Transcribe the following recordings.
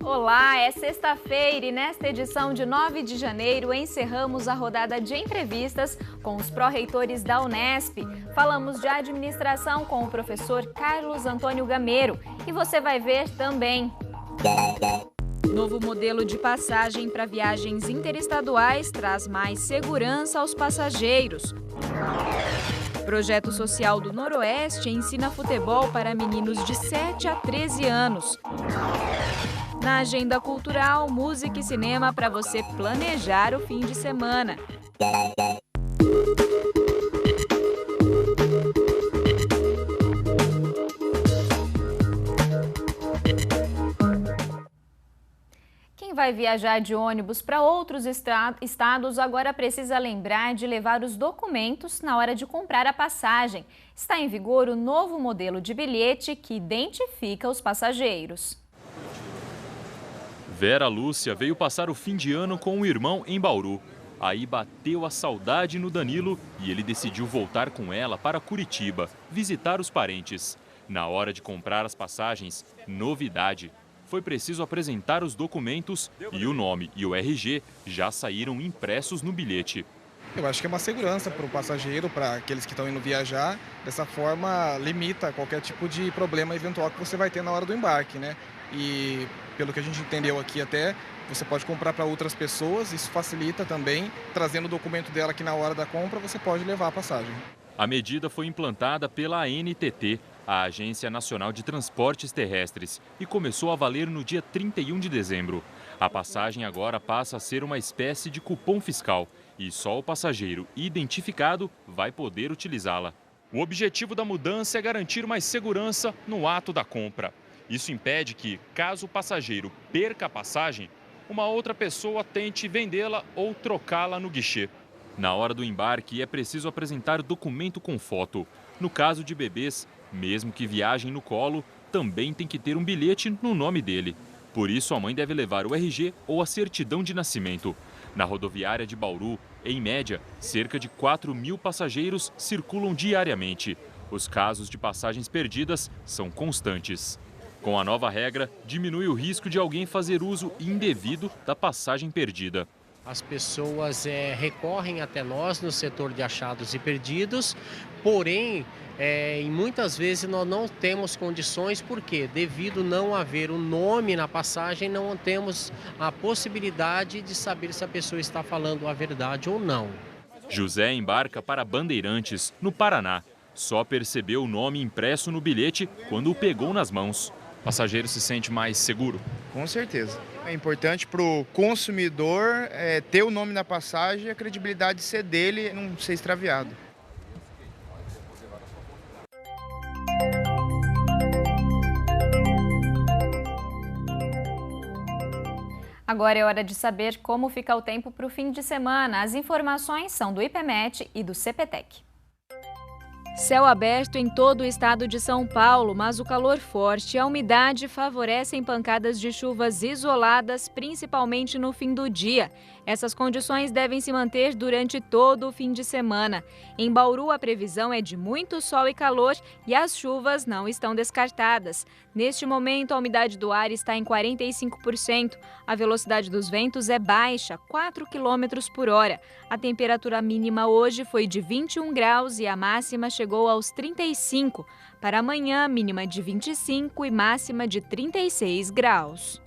Olá, é sexta-feira e nesta edição de 9 de janeiro encerramos a rodada de entrevistas com os pró-reitores da Unesp. Falamos de administração com o professor Carlos Antônio Gameiro e você vai ver também. Novo modelo de passagem para viagens interestaduais traz mais segurança aos passageiros. Projeto Social do Noroeste ensina futebol para meninos de 7 a 13 anos. Na agenda cultural, música e cinema para você planejar o fim de semana. Quem vai viajar de ônibus para outros estados agora precisa lembrar de levar os documentos na hora de comprar a passagem. Está em vigor o novo modelo de bilhete que identifica os passageiros. Vera Lúcia veio passar o fim de ano com o irmão em Bauru. Aí bateu a saudade no Danilo e ele decidiu voltar com ela para Curitiba, visitar os parentes. Na hora de comprar as passagens, novidade. Foi preciso apresentar os documentos e o nome e o RG já saíram impressos no bilhete. Eu acho que é uma segurança para o passageiro, para aqueles que estão indo viajar. Dessa forma, limita qualquer tipo de problema eventual que você vai ter na hora do embarque, né? E pelo que a gente entendeu aqui até, você pode comprar para outras pessoas, isso facilita também. Trazendo o documento dela aqui na hora da compra, você pode levar a passagem. A medida foi implantada pela ANTT, a Agência Nacional de Transportes Terrestres, e começou a valer no dia 31 de dezembro. A passagem agora passa a ser uma espécie de cupom fiscal e só o passageiro identificado vai poder utilizá-la. O objetivo da mudança é garantir mais segurança no ato da compra. Isso impede que, caso o passageiro perca a passagem, uma outra pessoa tente vendê-la ou trocá-la no guichê. Na hora do embarque, é preciso apresentar documento com foto. No caso de bebês, mesmo que viajem no colo, também tem que ter um bilhete no nome dele. Por isso, a mãe deve levar o RG ou a certidão de nascimento. Na rodoviária de Bauru, em média, cerca de 4.000 passageiros circulam diariamente. Os casos de passagens perdidas são constantes. Com a nova regra, diminui o risco de alguém fazer uso indevido da passagem perdida. As pessoas recorrem até nós no setor de achados e perdidos, porém, muitas vezes nós não temos condições, porque devido não haver o nome na passagem, não temos a possibilidade de saber se a pessoa está falando a verdade ou não. José embarca para Bandeirantes, no Paraná. Só percebeu o nome impresso no bilhete quando o pegou nas mãos. O passageiro se sente mais seguro? Com certeza. É importante para o consumidor ter o nome na passagem e a credibilidade ser dele, não ser extraviado. Agora é hora de saber como fica o tempo para o fim de semana. As informações são do IPMET e do CPTEC. Céu aberto em todo o estado de São Paulo, mas o calor forte e a umidade favorecem pancadas de chuvas isoladas, principalmente no fim do dia. Essas condições devem se manter durante todo o fim de semana. Em Bauru, a previsão é de muito sol e calor e as chuvas não estão descartadas. Neste momento, a umidade do ar está em 45%. A velocidade dos ventos é baixa, 4 km por hora. A temperatura mínima hoje foi de 21 graus e a máxima chegou aos 35. Para amanhã, mínima de 25 e máxima de 36 graus.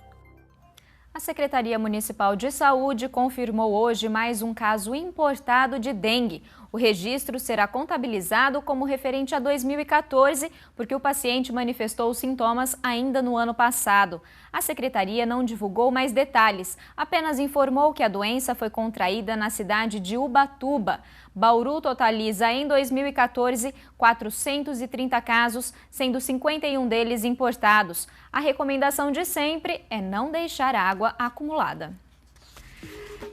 A Secretaria Municipal de Saúde confirmou hoje mais um caso importado de dengue. O registro será contabilizado como referente a 2014, porque o paciente manifestou sintomas ainda no ano passado. A Secretaria não divulgou mais detalhes, apenas informou que a doença foi contraída na cidade de Ubatuba. Bauru totaliza em 2014 430 casos, sendo 51 deles importados. A recomendação de sempre é não deixar água acumulada.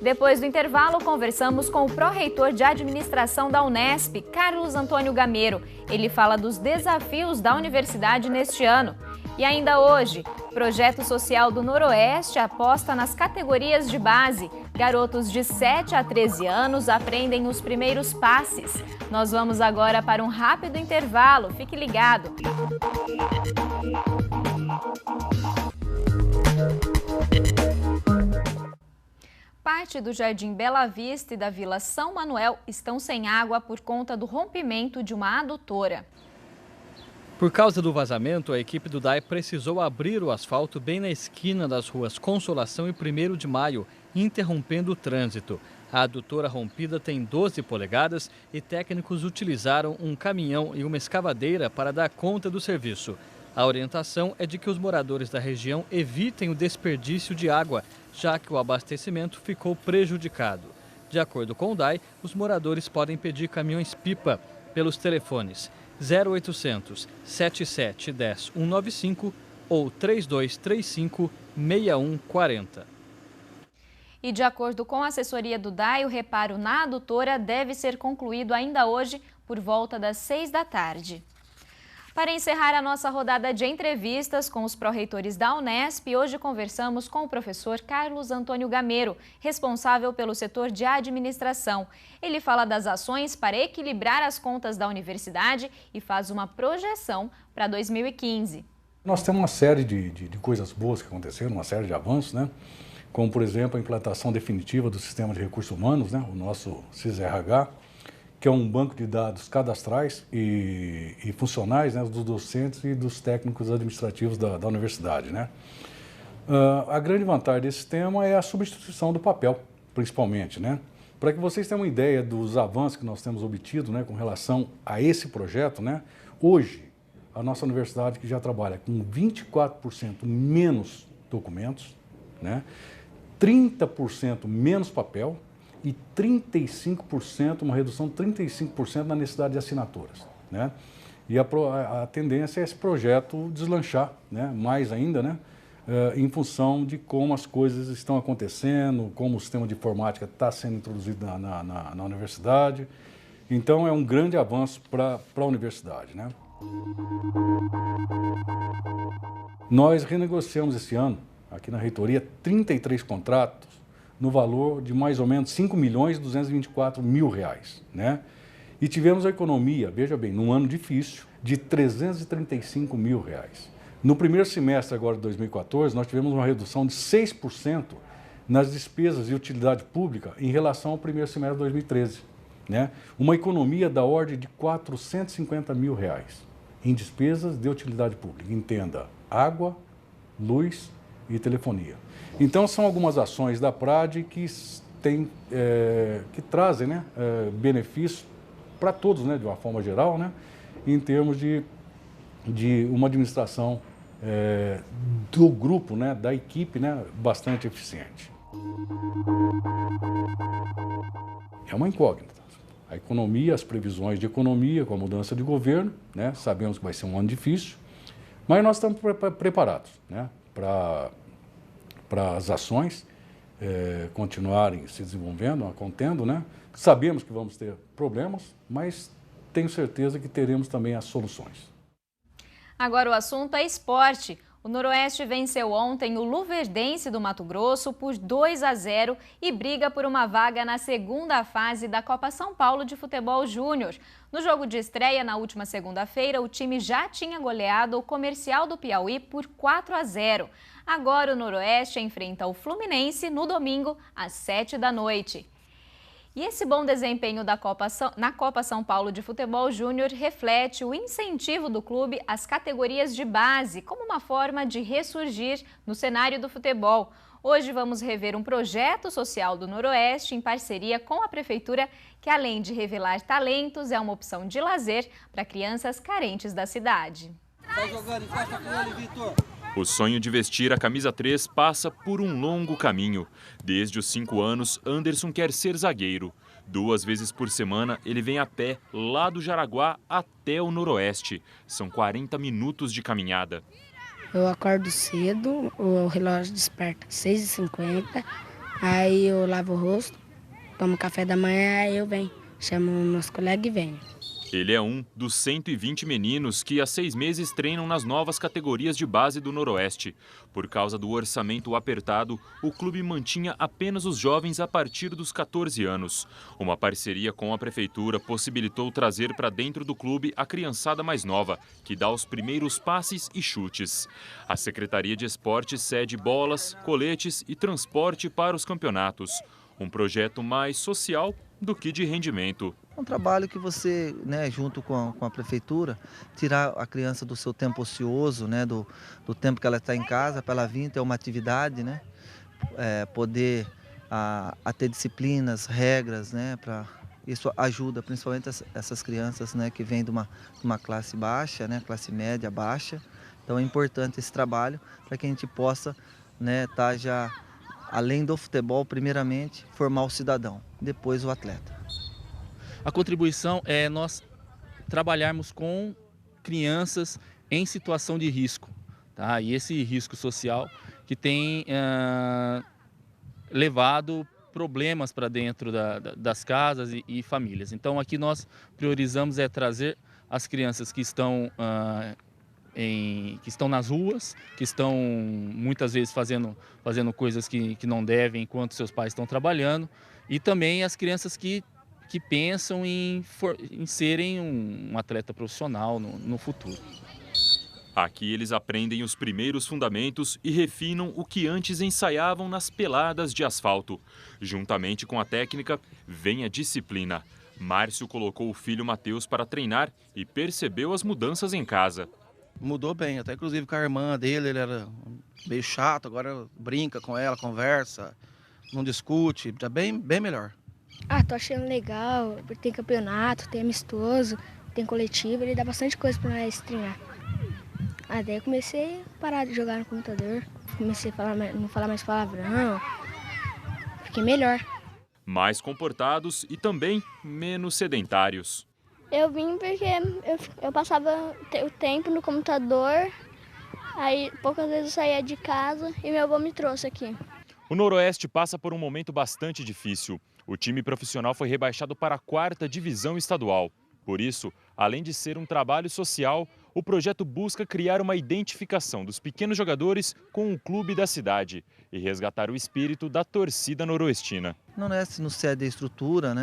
Depois do intervalo, conversamos com o pró-reitor de administração da Unesp, Carlos Antônio Gameiro. Ele fala dos desafios da universidade neste ano. E ainda hoje, Projeto Social do Noroeste aposta nas categorias de base. Garotos de 7 a 13 anos aprendem os primeiros passes. Nós vamos agora para um rápido intervalo. Fique ligado. parte do Jardim Bela Vista e da Vila São Manuel estão sem água por conta do rompimento de uma adutora. Por causa do vazamento, a equipe do DAI precisou abrir o asfalto bem na esquina das ruas Consolação e 1º de Maio, interrompendo o trânsito. A adutora rompida tem 12 polegadas e técnicos utilizaram um caminhão e uma escavadeira para dar conta do serviço. A orientação é de que os moradores da região evitem o desperdício de água, já que o abastecimento ficou prejudicado. De acordo com o DAI, os moradores podem pedir caminhões-pipa pelos telefones 0800 7710 195 ou 3235 6140. E de acordo com a assessoria do DAI, o reparo na adutora deve ser concluído ainda hoje por volta das 6 da tarde. Para encerrar a nossa rodada de entrevistas com os pró-reitores da Unesp, hoje conversamos com o professor Carlos Antônio Gameiro, responsável pelo setor de administração. Ele fala das ações para equilibrar as contas da universidade e faz uma projeção para 2015. Nós temos uma série de coisas boas que aconteceram, uma série de avanços, né? Como, por exemplo, a implantação definitiva do Sistema de Recursos Humanos, né? O nosso SIS-RH, que é um banco de dados cadastrais e funcionais, né, dos docentes e dos técnicos administrativos da universidade, né? A grande vantagem desse sistema é a substituição do papel, principalmente, né? Para que vocês tenham uma ideia dos avanços que nós temos obtido, né, com relação a esse projeto, né? Hoje, a nossa universidade que já trabalha com 24% menos documentos, né? 30% menos papel, e 35%, uma redução de 35% na necessidade de assinaturas, né? E a tendência é esse projeto deslanchar, né? Mais ainda, né? Em função de como as coisas estão acontecendo, como o sistema de informática está sendo introduzido na universidade. Então, é um grande avanço para a universidade, né? Nós renegociamos esse ano, aqui na reitoria, 33 contratos, no valor de mais ou menos R$ 5.224.000, né? E tivemos a economia, veja bem, num ano difícil, de R$ 335.000. No primeiro semestre agora de 2014, nós tivemos uma redução de 6% nas despesas de utilidade pública em relação ao primeiro semestre de 2013, né? Uma economia da ordem de R$ 450.000 em despesas de utilidade pública. Entenda, água, luz e telefonia. Então, são algumas ações da PRAD que trazem, né, benefício para todos, né, de uma forma geral, né, em termos de uma administração do grupo, né, da equipe, né, bastante eficiente. É uma incógnita. A economia, as previsões de economia com a mudança de governo, né, sabemos que vai ser um ano difícil, mas nós estamos preparados, né, para as ações continuarem se desenvolvendo, contendo, né? Sabemos que vamos ter problemas, mas tenho certeza que teremos também as soluções. Agora o assunto é esporte. O Noroeste venceu ontem o Luverdense do Mato Grosso por 2-0 e briga por uma vaga na segunda fase da Copa São Paulo de Futebol Júnior. No jogo de estreia, na última segunda-feira, o time já tinha goleado o Comercial do Piauí por 4-0. Agora o Noroeste enfrenta o Fluminense no domingo, às 7 da noite. E esse bom desempenho na Copa São Paulo de Futebol Júnior reflete o incentivo do clube às categorias de base, como uma forma de ressurgir no cenário do futebol. Hoje vamos rever um projeto social do Noroeste em parceria com a Prefeitura, que além de revelar talentos, é uma opção de lazer para crianças carentes da cidade. Vai jogando, encosta com ele, Vitor. O sonho de vestir a camisa 3 passa por um longo caminho. Desde os 5 anos, Anderson quer ser zagueiro. 2 vezes por semana, ele vem a pé, lá do Jaraguá até o Noroeste. São 40 minutos de caminhada. Eu acordo cedo, o relógio desperta às 6h50, aí eu lavo o rosto, tomo café da manhã, aí eu venho, chamo meus colegas e venho. Ele é um dos 120 meninos que há 6 meses treinam nas novas categorias de base do Noroeste. Por causa do orçamento apertado, o clube mantinha apenas os jovens a partir dos 14 anos. Uma parceria com a prefeitura possibilitou trazer para dentro do clube a criançada mais nova, que dá os primeiros passes e chutes. A Secretaria de Esportes cede bolas, coletes e transporte para os campeonatos. Um projeto mais social do que de rendimento. É um trabalho que você, junto com a prefeitura, tirar a criança do seu tempo ocioso, do tempo que ela está em casa, para ela vir ter uma atividade, poder a ter disciplinas, regras, isso ajuda principalmente essas crianças, que vêm de uma classe baixa, classe média baixa. Então é importante esse trabalho para que a gente possa tá já, além do futebol, primeiramente, formar o cidadão, depois o atleta. A contribuição é nós trabalharmos com crianças em situação de risco, tá? E esse risco social que tem levado problemas para dentro das casas e famílias. Então aqui nós priorizamos trazer as crianças que estão nas ruas, que estão muitas vezes fazendo coisas que não devem enquanto seus pais estão trabalhando, e também as crianças que pensam em serem um atleta profissional no futuro. Aqui eles aprendem os primeiros fundamentos e refinam o que antes ensaiavam nas peladas de asfalto. Juntamente com a técnica, vem a disciplina. Márcio colocou o filho Matheus para treinar e percebeu as mudanças em casa. Mudou bem, até inclusive com a irmã dele, ele era meio chato, agora brinca com ela, conversa, não discute, já bem melhor. Tô achando legal, tem campeonato, tem amistoso, tem coletivo, ele dá bastante coisa para nós treinar. Daí eu comecei a parar de jogar no computador, comecei a não falar mais palavrão, fiquei melhor. Mais comportados e também menos sedentários. Eu vim porque eu passava o tempo no computador, aí poucas vezes eu saía de casa e meu avô me trouxe aqui. O Noroeste passa por um momento bastante difícil. O time profissional foi rebaixado para a 4ª divisão estadual. Por isso, além de ser um trabalho social, o projeto busca criar uma identificação dos pequenos jogadores com o clube da cidade e resgatar o espírito da torcida noroestina. O Noroeste nos cede a estrutura,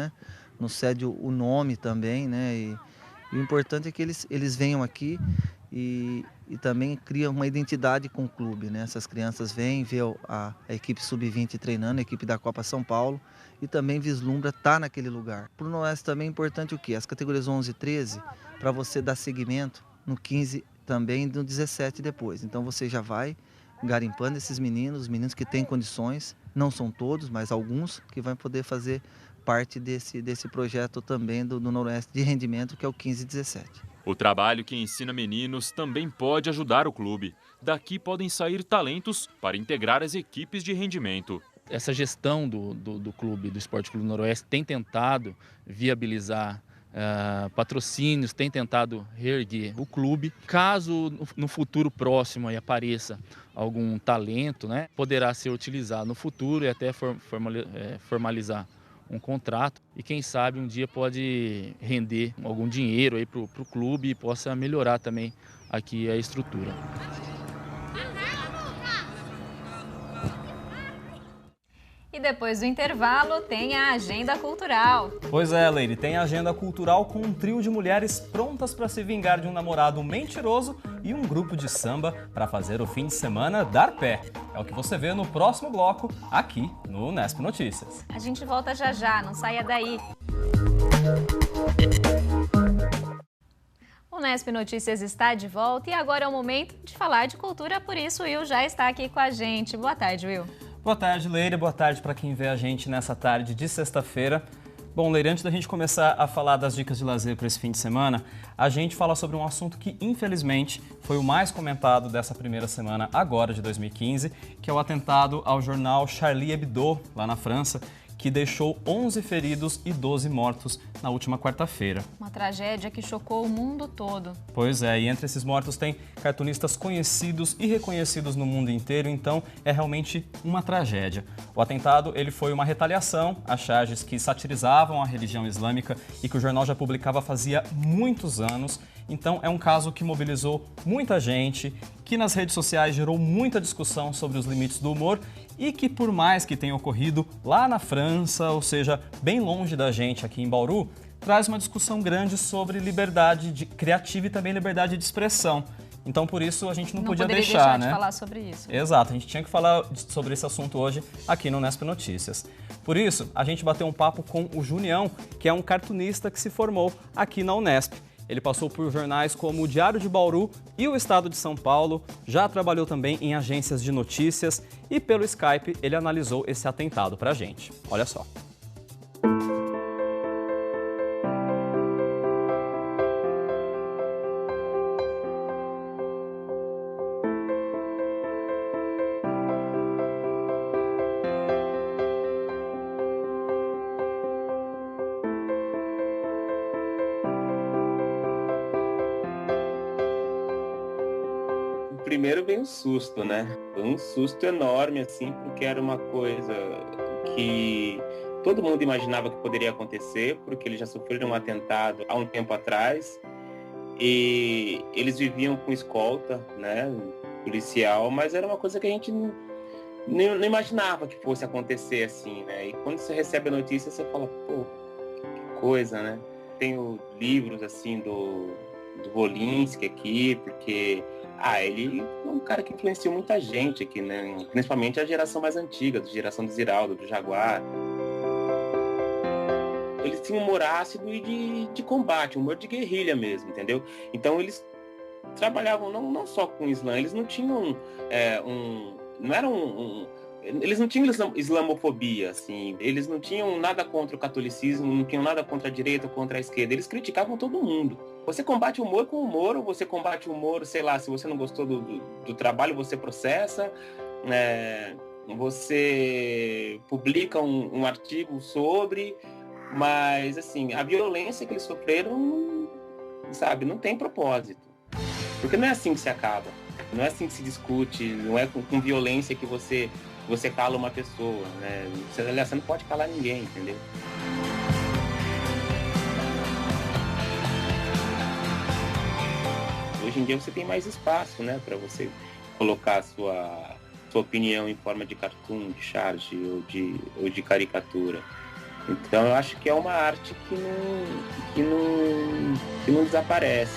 nos cede o nome também, e o importante é que eles venham aqui e também criam uma identidade com o clube, Essas crianças vêm ver a equipe sub-20 treinando, a equipe da Copa São Paulo, e também vislumbra estar naquele lugar. Para o Noroeste também é importante o quê? As categorias 11 e 13, para você dar seguimento no 15 também, no 17 depois. Então você já vai garimpando esses meninos, os meninos que têm condições, não são todos, mas alguns, que vão poder fazer parte desse projeto também do Noroeste de rendimento, que é o 15 e 17. O trabalho que ensina meninos também pode ajudar o clube. Daqui podem sair talentos para integrar as equipes de rendimento. Essa gestão do clube, do Esporte Clube Noroeste, tem tentado viabilizar patrocínios, tem tentado reerguer o clube. Caso no futuro próximo aí apareça algum talento, poderá ser utilizado no futuro e até formalizar um contrato. E quem sabe um dia pode render algum dinheiro aí para o clube e possa melhorar também aqui a estrutura. E depois do intervalo tem a agenda cultural. Pois é, Leire, tem a agenda cultural com um trio de mulheres prontas para se vingar de um namorado mentiroso e um grupo de samba para fazer o fim de semana dar pé. É o que você vê no próximo bloco, aqui no Nesp Notícias. A gente volta já já, não saia daí. O Nesp Notícias está de volta e agora é o momento de falar de cultura, por isso o Will já está aqui com a gente. Boa tarde, Will. Boa tarde, Leire. Boa tarde para quem vê a gente nessa tarde de sexta-feira. Bom, Leire, antes da gente começar a falar das dicas de lazer para esse fim de semana, a gente fala sobre um assunto que, infelizmente, foi o mais comentado dessa primeira semana agora de 2015, que é o atentado ao jornal Charlie Hebdo, lá na França, que deixou 11 feridos e 12 mortos na última quarta-feira. Uma tragédia que chocou o mundo todo. Pois é, e entre esses mortos tem cartunistas conhecidos e reconhecidos no mundo inteiro, então é realmente uma tragédia. O atentado ele foi uma retaliação a charges que satirizavam a religião islâmica e que o jornal já publicava fazia muitos anos. Então é um caso que mobilizou muita gente, que nas redes sociais gerou muita discussão sobre os limites do humor e que, por mais que tenha ocorrido lá na França, ou seja, bem longe da gente aqui em Bauru, traz uma discussão grande sobre liberdade criativa e também liberdade de expressão. Então, por isso, a gente não podia deixar, né? de falar sobre isso. Exato, a gente tinha que falar sobre esse assunto hoje aqui no Unesp Notícias. Por isso, a gente bateu um papo com o Junião, que é um cartunista que se formou aqui na Unesp. Ele passou por jornais como o Diário de Bauru e o Estado de São Paulo, já trabalhou também em agências de notícias e pelo Skype ele analisou esse atentado pra gente. Olha só. Primeiro veio um susto, né? Foi um susto enorme, assim, porque era uma coisa que todo mundo imaginava que poderia acontecer, porque eles já sofreram um atentado há um tempo atrás e eles viviam com escolta, né, policial, mas era uma coisa que a gente não imaginava que fosse acontecer assim, né? E quando você recebe a notícia, você fala, pô, que coisa, né? Tenho livros, assim, do Volinsky aqui, porque ele é um cara que influenciou muita gente aqui, né? Principalmente a geração mais antiga, a geração do Ziraldo, do Jaguar. Eles tinham um humor ácido e de combate, um humor de guerrilha mesmo, entendeu? Então eles trabalhavam não só com Islã, eles não tinham eles não tinham islamofobia, assim, eles não tinham nada contra o catolicismo, não tinham nada contra a direita ou contra a esquerda, eles criticavam todo mundo. Você combate o humor com humor, ou você combate o humor, sei lá, se você não gostou do trabalho, você processa, você publica um artigo sobre, mas, assim, a violência que eles sofreram, sabe, não tem propósito. Porque não é assim que se acaba, não é assim que se discute, não é com violência que você cala uma pessoa, né? Você não pode calar ninguém, entendeu? Hoje em dia você tem mais espaço, né, para você colocar a sua opinião em forma de cartoon, de charge ou de caricatura. Então eu acho que é uma arte que não desaparece.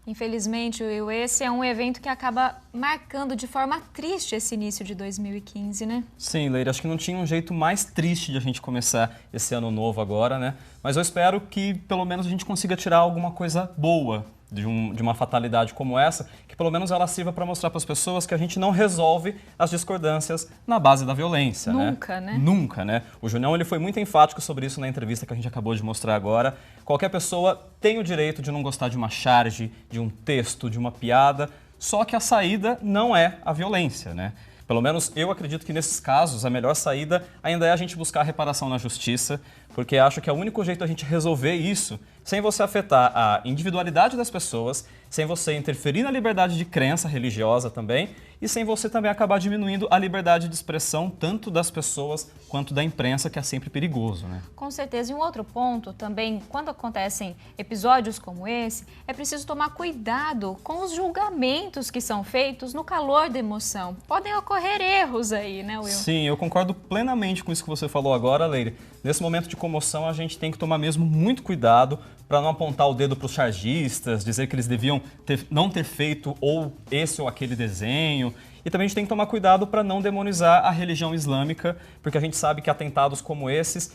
Infelizmente, Will, esse é um evento que acaba marcando de forma triste esse início de 2015, né? Sim, Leire, acho que não tinha um jeito mais triste de a gente começar esse ano novo agora, né? Mas eu espero que pelo menos a gente consiga tirar alguma coisa boa de uma fatalidade como essa, que pelo menos ela sirva para mostrar para as pessoas que a gente não resolve as discordâncias na base da violência, Nunca, né? Nunca, né? O Junião, ele foi muito enfático sobre isso na entrevista que a gente acabou de mostrar agora. Qualquer pessoa tem o direito de não gostar de uma charge, de um texto, de uma piada, só que a saída não é a violência, né? Pelo menos eu acredito que nesses casos a melhor saída ainda é a gente buscar reparação na justiça, porque acho que é o único jeito a gente resolver isso sem você afetar a individualidade das pessoas, sem você interferir na liberdade de crença religiosa também e sem você também acabar diminuindo a liberdade de expressão tanto das pessoas quanto da imprensa, que é sempre perigoso, né? Com certeza. E um outro ponto também, quando acontecem episódios como esse, é preciso tomar cuidado com os julgamentos que são feitos no calor da emoção. Podem ocorrer erros aí, né, Will? Sim, eu concordo plenamente com isso que você falou agora, Leire. Nesse momento de comoção, a gente tem que tomar mesmo muito cuidado para não apontar o dedo para os chargistas, dizer que eles deviam não ter feito ou esse ou aquele desenho. E também a gente tem que tomar cuidado para não demonizar a religião islâmica, porque a gente sabe que atentados como esse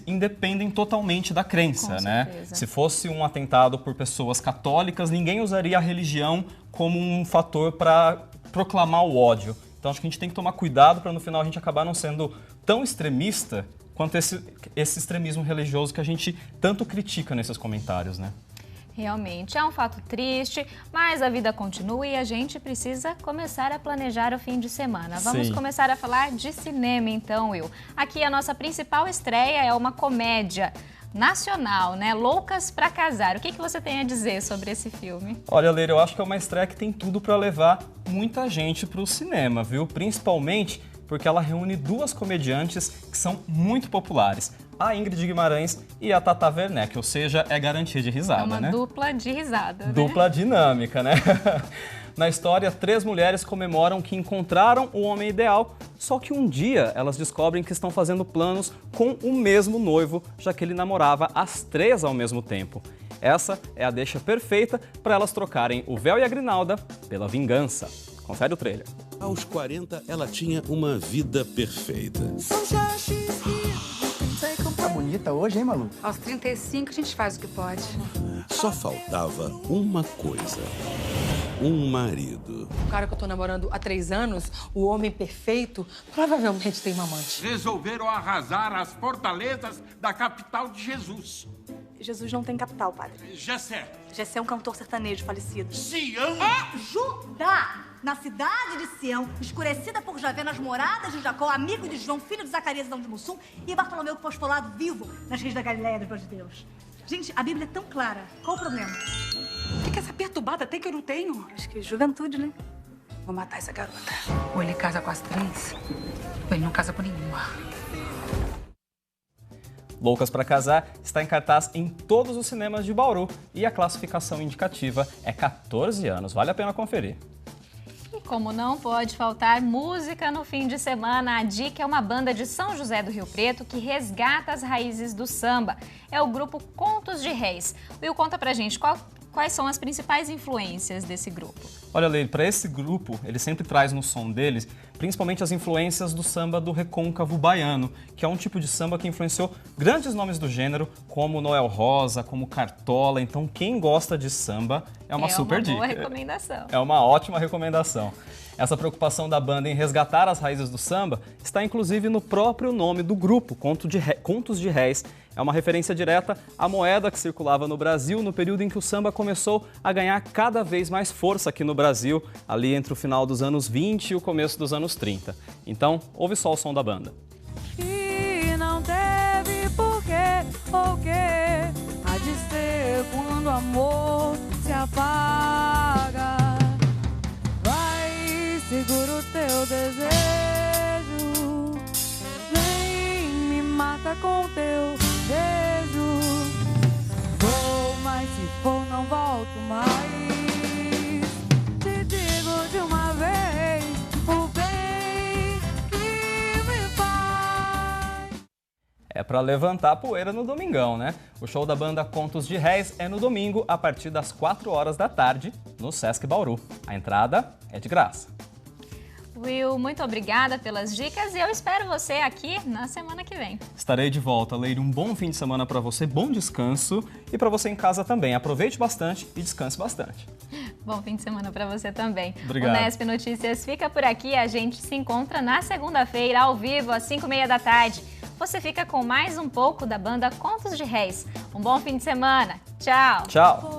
independem totalmente da crença, né? Se fosse um atentado por pessoas católicas, ninguém usaria a religião como um fator para proclamar o ódio. Então acho que a gente tem que tomar cuidado para no final a gente acabar não sendo tão extremista quanto esse extremismo religioso que a gente tanto critica nesses comentários, né? Realmente, é um fato triste, mas a vida continua e a gente precisa começar a planejar o fim de semana. Vamos começar a falar de cinema então, Will. Aqui a nossa principal estreia é uma comédia nacional, né? Loucas pra Casar. O que você tem a dizer sobre esse filme? Olha, Leire, eu acho que é uma estreia que tem tudo para levar muita gente para o cinema, viu? Principalmente porque ela reúne duas comediantes que são muito populares, a Ingrid Guimarães e a Tata Werneck, ou seja, é garantia de risada, né? É uma dupla de risada, né? Dupla dinâmica, né? Na história, 3 mulheres comemoram que encontraram o homem ideal, só que um dia elas descobrem que estão fazendo planos com o mesmo noivo, já que ele namorava as 3 ao mesmo tempo. Essa é a deixa perfeita para elas trocarem o véu e a grinalda pela vingança. Confere o trailer. Aos 40, ela tinha uma vida perfeita. Tá bonita hoje, hein, Malu? Aos 35 a gente faz o que pode. Só faltava uma coisa. Um marido. O cara que eu tô namorando há 3 anos, o homem perfeito, provavelmente tem uma amante. Resolveram arrasar as fortalezas da capital de Jesus. Jesus não tem capital, padre. Jessé. Jessé é um cantor sertanejo falecido. Sião. É Judá, na cidade de Sião, escurecida por Javé nas moradas de Jacó, amigo de João, filho de Zacarias e Dão de Mussum, e Bartolomeu que foi esfolado vivo nas reis da Galileia depois de Deus. Gente, a Bíblia é tão clara. Qual o problema? O que essa perturbada tem que eu não tenho? Acho que juventude, né? Vou matar essa garota. Ou ele casa com as 3, ou ele não casa com nenhuma. Loucas pra Casar está em cartaz em todos os cinemas de Bauru e a classificação indicativa é 14 anos. Vale a pena conferir. E como não pode faltar música no fim de semana, a dica é uma banda de São José do Rio Preto que resgata as raízes do samba. É o grupo Contos de Réis. Will, conta pra gente quais são as principais influências desse grupo. Olha, Leire, para esse grupo, ele sempre traz no som deles, principalmente as influências do samba do recôncavo baiano, que é um tipo de samba que influenciou grandes nomes do gênero, como Noel Rosa, como Cartola. Então, quem gosta de samba é uma super dica. É uma boa recomendação. É uma ótima recomendação. Essa preocupação da banda em resgatar as raízes do samba está inclusive no próprio nome do grupo, Contos de Réis. É uma referência direta à moeda que circulava no Brasil no período em que o samba começou a ganhar cada vez mais força aqui no Brasil, ali entre o final dos anos 20 e o começo dos anos 30. Então, ouve só o som da banda. E não teve porquê, ou quê, há de ser quando o amor se apaga. Vai, segura o teu desejo, vem, me mata com o teu beijo. Vou, mas se for não volto mais. Te digo de uma vez o bem que me faz. É para levantar a poeira no domingão, né? O show da banda Contos de Réis é no domingo, a partir das 4 horas da tarde, no Sesc Bauru. A entrada é de graça. Will, muito obrigada pelas dicas e eu espero você aqui na semana que vem. Estarei de volta, Leire. Um bom fim de semana para você, bom descanso e para você em casa também. Aproveite bastante e descanse bastante. Bom fim de semana para você também. Obrigado. O Nesp Notícias fica por aqui. A gente se encontra na segunda-feira, ao vivo, às 5h30 da tarde. Você fica com mais um pouco da banda Contos de Réis. Um bom fim de semana. Tchau. Tchau.